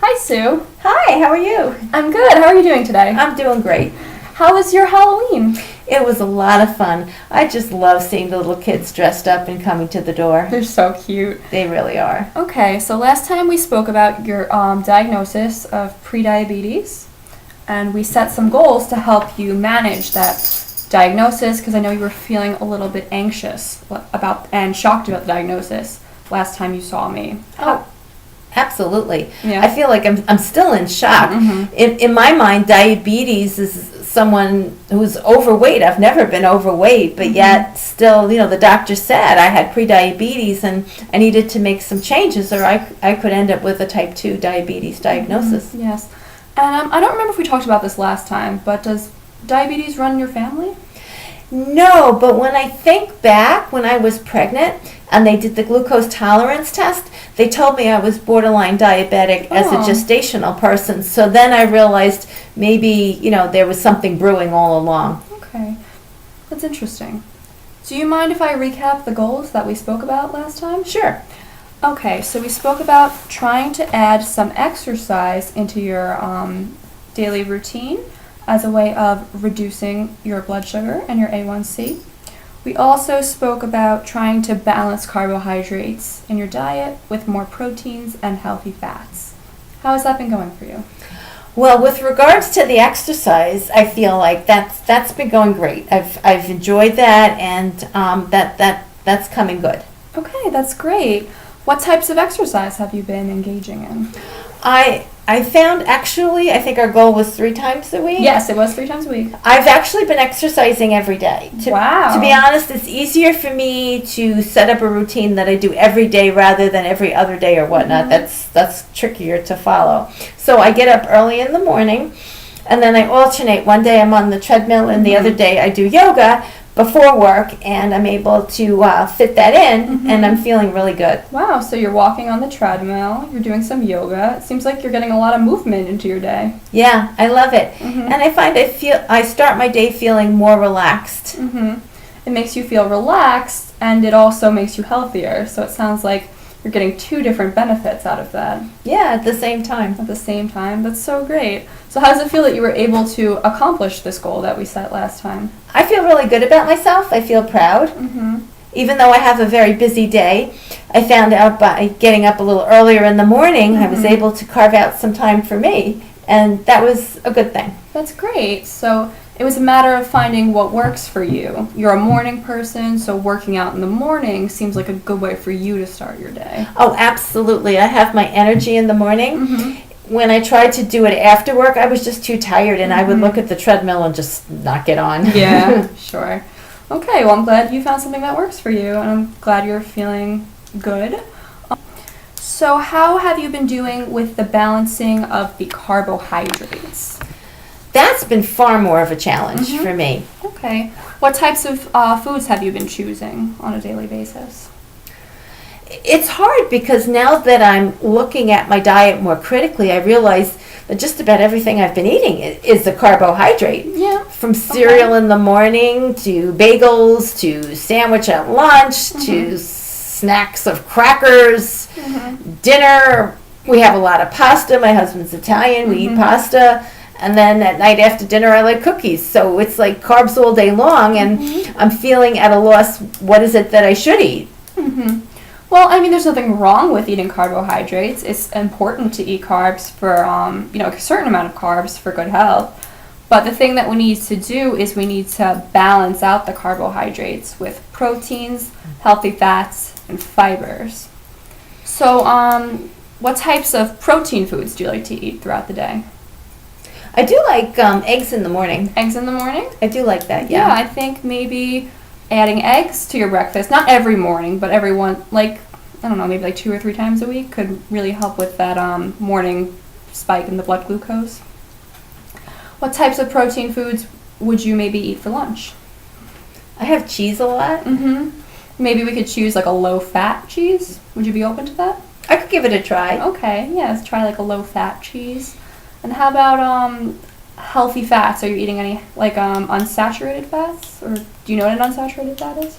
Hi, Sue. Hi, how are you? I'm good. How are you doing today? I'm doing great. How was your Halloween? It was a lot of fun. I just love seeing the little kids dressed up and coming to the door. They're so cute. They really are. Okay, so last time we spoke about your diagnosis of prediabetes, and we set some goals to help you manage that diagnosis because I know you were feeling a little bit anxious about and shocked about the diagnosis last time you saw me. Oh, absolutely. Yeah. I feel like I'm still in shock. Mm-hmm. In my mind, diabetes is someone who's overweight. I've never been overweight, but yet still, the doctor said I had prediabetes and I needed to make some changes or I could end up with a type 2 diabetes diagnosis. Mm-hmm. Yes. And I don't remember if we talked about this last time, but does diabetes run in your family? No, but when I think back when I was pregnant and they did the glucose tolerance test, they told me I was borderline diabetic as a gestational person. So then I realized maybe, there was something brewing all along. Okay. That's interesting. Do you mind if I recap the goals that we spoke about last time? Sure. Okay, so we spoke about trying to add some exercise into your daily routine as a way of reducing your blood sugar and your A1C. We also spoke about trying to balance carbohydrates in your diet with more proteins and healthy fats. How has that been going for you? Well, with regards to the exercise, I feel like that's been going great. I've enjoyed that, and that's coming good. Okay, that's great. What types of exercise have you been engaging in? I found I think our goal was 3 times a week. Yes, it was 3 times a week. I've actually been exercising every day. Wow. To be honest, it's easier for me to set up a routine that I do every day rather than every other day or whatnot. That's trickier to follow. So I get up early in the morning, and then I alternate. One day I'm on the treadmill, and the other day I do yoga before work, and I'm able to fit that in, and I'm feeling really good. Wow, so you're walking on the treadmill, you're doing some yoga. It seems like you're getting a lot of movement into your day. Yeah, I love it. And I find I start my day feeling more relaxed. It makes you feel relaxed, and it also makes you healthier. So it sounds like you're getting 2 different benefits out of that. Yeah, at the same time. At the same time. That's so great. So how does it feel that you were able to accomplish this goal that we set last time? I feel really good about myself. I feel proud. Even though I have a very busy day, I found out by getting up a little earlier in the morning, I was able to carve out some time for me, and that was a good thing. That's great. So it was a matter of finding what works for you. You're a morning person, so working out in the morning seems like a good way for you to start your day. Oh, absolutely. I have my energy in the morning. When I tried to do it after work, I was just too tired, and I would look at the treadmill and just not get on. Yeah, sure. Okay, well, I'm glad you found something that works for you, and I'm glad you're feeling good. So how have you been doing with the balancing of the carbohydrates? That's been far more of a challenge for me. Okay. What types of foods have you been choosing on a daily basis? It's hard because now that I'm looking at my diet more critically, I realize that just about everything I've been eating is a carbohydrate. Yeah. From cereal in the morning to bagels to sandwich at lunch to snacks of crackers, dinner. We have a lot of pasta. My husband's Italian. We eat pasta. And then at night after dinner, I like cookies. So it's like carbs all day long, and I'm feeling at a loss. What is it that I should eat? Well, I mean, there's nothing wrong with eating carbohydrates. It's important to eat carbs for, a certain amount of carbs for good health. But the thing that we need to do is we need to balance out the carbohydrates with proteins, healthy fats, and fibers. So, what types of protein foods do you like to eat throughout the day? I do like eggs in the morning. Eggs in the morning? I do like that, Yeah, I think maybe adding eggs to your breakfast, not every morning, but every one, maybe 2 or 3 times a week could really help with that morning spike in the blood glucose. What types of protein foods would you maybe eat for lunch? I have cheese a lot. Maybe we could choose like a low-fat cheese. Would you be open to that? I could give it a try. Okay, yeah, let's try like a low-fat cheese. And how about healthy fats? Are you eating any unsaturated fats? Or do you know what an unsaturated fat is?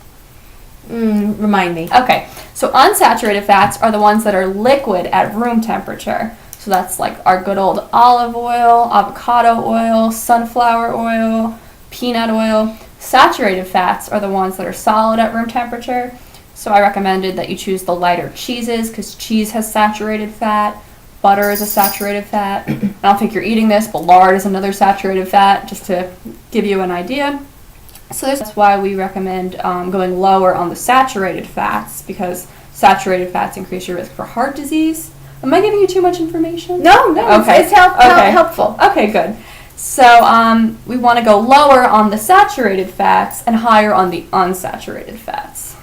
Remind me. Okay, so unsaturated fats are the ones that are liquid at room temperature. So that's like our good old olive oil, avocado oil, sunflower oil, peanut oil. Saturated fats are the ones that are solid at room temperature. So I recommended that you choose the lighter cheeses because cheese has saturated fat. Butter is a saturated fat. I don't think you're eating this, but lard is another saturated fat, just to give you an idea. So that's why we recommend going lower on the saturated fats, because saturated fats increase your risk for heart disease. Am I giving you too much information? No, Okay. it's helpful. Okay, good. So we want to go lower on the saturated fats and higher on the unsaturated fats.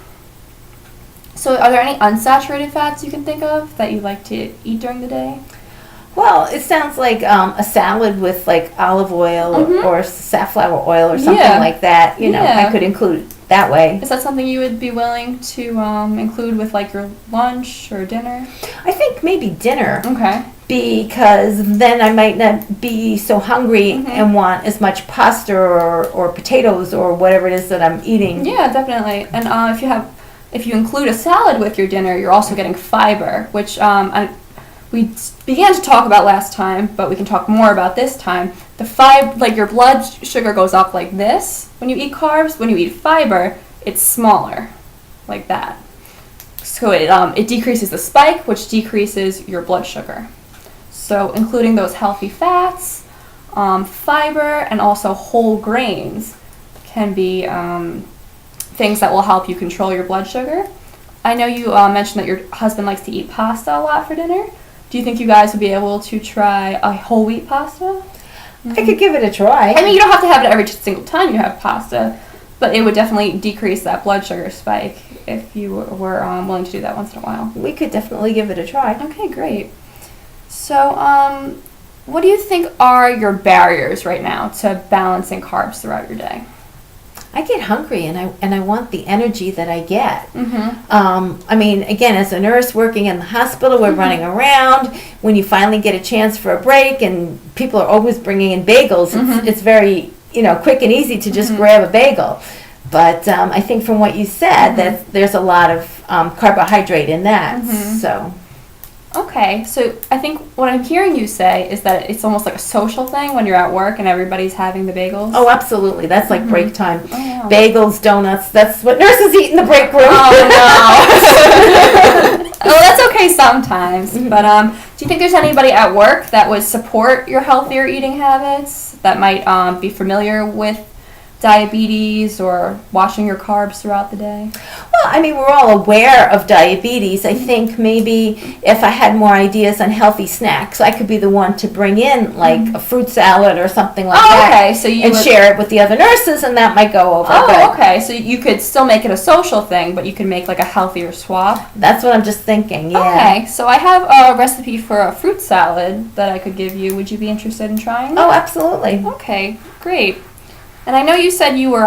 So are there any unsaturated fats you can think of that you like to eat during the day? Well, it sounds like a salad with like olive oil or safflower oil or something like that. You know, I could include it that way. Is that something you would be willing to include with like your lunch or dinner? I think maybe dinner. Okay. Because then I might not be so hungry and want as much pasta or potatoes or whatever it is that I'm eating. Yeah, definitely. And if you include a salad with your dinner, you're also getting fiber, which we began to talk about last time, but we can talk more about this time. The like your blood sugar goes up like this when you eat carbs. When you eat fiber, it's smaller, like that. So it decreases the spike, which decreases your blood sugar. So including those healthy fats, fiber, and also whole grains can be things that will help you control your blood sugar. I know you mentioned that your husband likes to eat pasta a lot for dinner. Do you think you guys would be able to try a whole wheat pasta? I could give it a try. I mean, you don't have to have it every single time you have pasta, but it would definitely decrease that blood sugar spike if you were willing to do that once in a while. We could definitely give it a try. Okay, great. So, what do you think are your barriers right now to balancing carbs throughout your day? I get hungry and I want the energy that I get. I mean, again, as a nurse working in the hospital, we're running around. When you finally get a chance for a break, and people are always bringing in bagels, it's very quick and easy to just grab a bagel. But I think from what you said, that there's a lot of carbohydrate in that. So. Okay, so I think what I'm hearing you say is that it's almost like a social thing when you're at work and everybody's having the bagels. Oh, absolutely. That's like break time. Oh, yeah. Bagels, donuts, that's what nurses eat in the break room. Oh, no. Well, that's okay sometimes. But do you think there's anybody at work that would support your healthier eating habits, that might be familiar with diabetes or watching your carbs throughout the day? Well, I mean, we're all aware of diabetes. I think maybe if I had more ideas on healthy snacks, I could be the one to bring in like a fruit salad or something like that. Okay, so you and share it with the other nurses, and that might go over good. Okay, so you could still make it a social thing, but you can make like a healthier swap. That's what I'm just thinking. Yeah. Okay, so I have a recipe for a fruit salad that I could give you. Would you be interested in trying? Oh, absolutely. Okay, great. And I know you said you were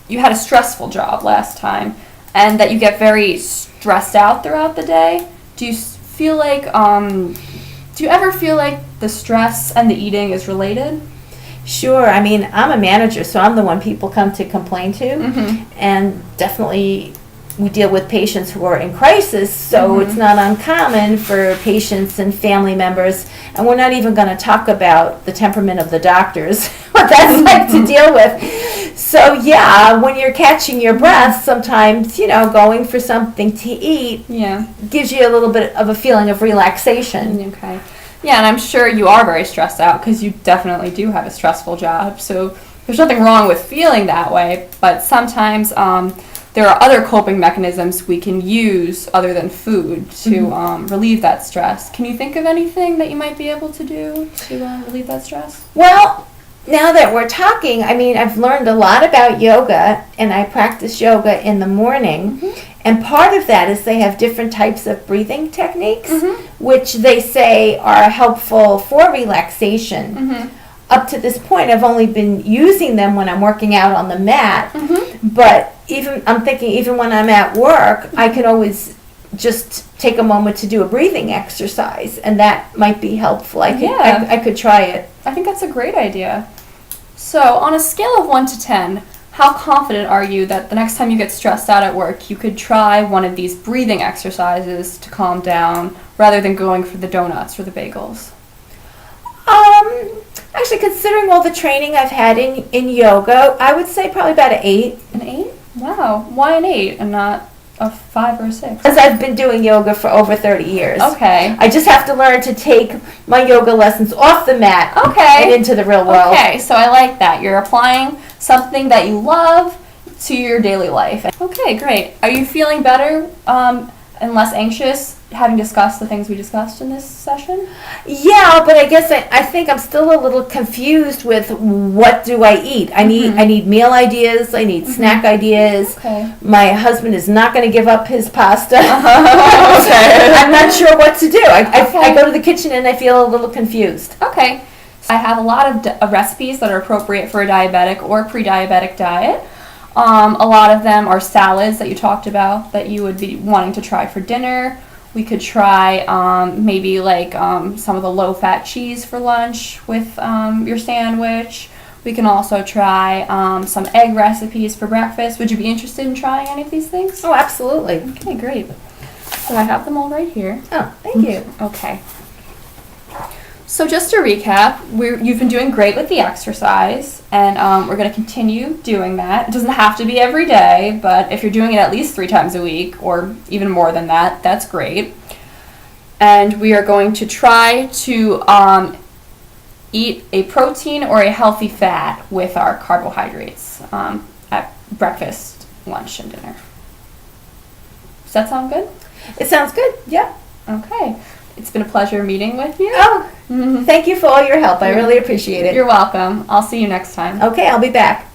you had a stressful job last time, and that you get very stressed out throughout the day. Do you feel like do you ever feel like the stress and the eating is related? Sure. I mean, I'm a manager, so I'm the one people come to complain to, and definitely we deal with patients who are in crisis, so it's not uncommon for patients and family members, and we're not even going to talk about the temperament of the doctors, what that's like to deal with. So yeah, when you're catching your breath, sometimes, going for something to eat gives you a little bit of a feeling of relaxation. Okay. Yeah, and I'm sure you are very stressed out because you definitely do have a stressful job, so there's nothing wrong with feeling that way, but sometimes there are other coping mechanisms we can use other than food to relieve that stress. Can you think of anything that you might be able to do to relieve that stress? Well, now that we're talking, I mean, I've learned a lot about yoga, and I practice yoga in the morning. And part of that is they have different types of breathing techniques, which they say are helpful for relaxation. Up to this point, I've only been using them when I'm working out on the mat, but I'm thinking even when I'm at work, I can always just take a moment to do a breathing exercise, and that might be helpful. I could try it. I think that's a great idea. So on a scale of 1 to 10, how confident are you that the next time you get stressed out at work, you could try one of these breathing exercises to calm down rather than going for the donuts or the bagels? Actually, considering all the training I've had in yoga, I would say probably about an 8. An 8? Wow. Why an 8 and not a 5 or a 6? Because I've been doing yoga for over 30 years. Okay. I just have to learn to take my yoga lessons off the mat Okay. and into the real world. Okay, so I like that. You're applying something that you love to your daily life. Okay, great. Are you feeling better and less anxious having discussed the things we discussed in this session? Yeah, but I guess I think I'm still a little confused with what do I eat. I need meal ideas. I need snack ideas. Okay. My husband is not going to give up his pasta. Okay. I'm not sure what to do. I Okay. go to the kitchen and I feel a little confused. Okay. I have a lot of recipes that are appropriate for a diabetic or pre-diabetic diet. A lot of them are salads that you talked about that you would be wanting to try for dinner. We could try maybe like some of the low-fat cheese for lunch with your sandwich. We can also try some egg recipes for breakfast. Would you be interested in trying any of these things? Oh, absolutely. Okay, great. So I have them all right here. Oh, thank you. Okay. So just to recap, you've been doing great with the exercise, and we're going to continue doing that. It doesn't have to be every day, but if you're doing it at least 3 times a week, or even more than that, that's great. And we are going to try to eat a protein or a healthy fat with our carbohydrates at breakfast, lunch, and dinner. Does that sound good? It sounds good. Yeah. Okay. It's been a pleasure meeting with you. Oh, thank you for all your help. I really appreciate it. You're welcome. I'll see you next time. Okay, I'll be back.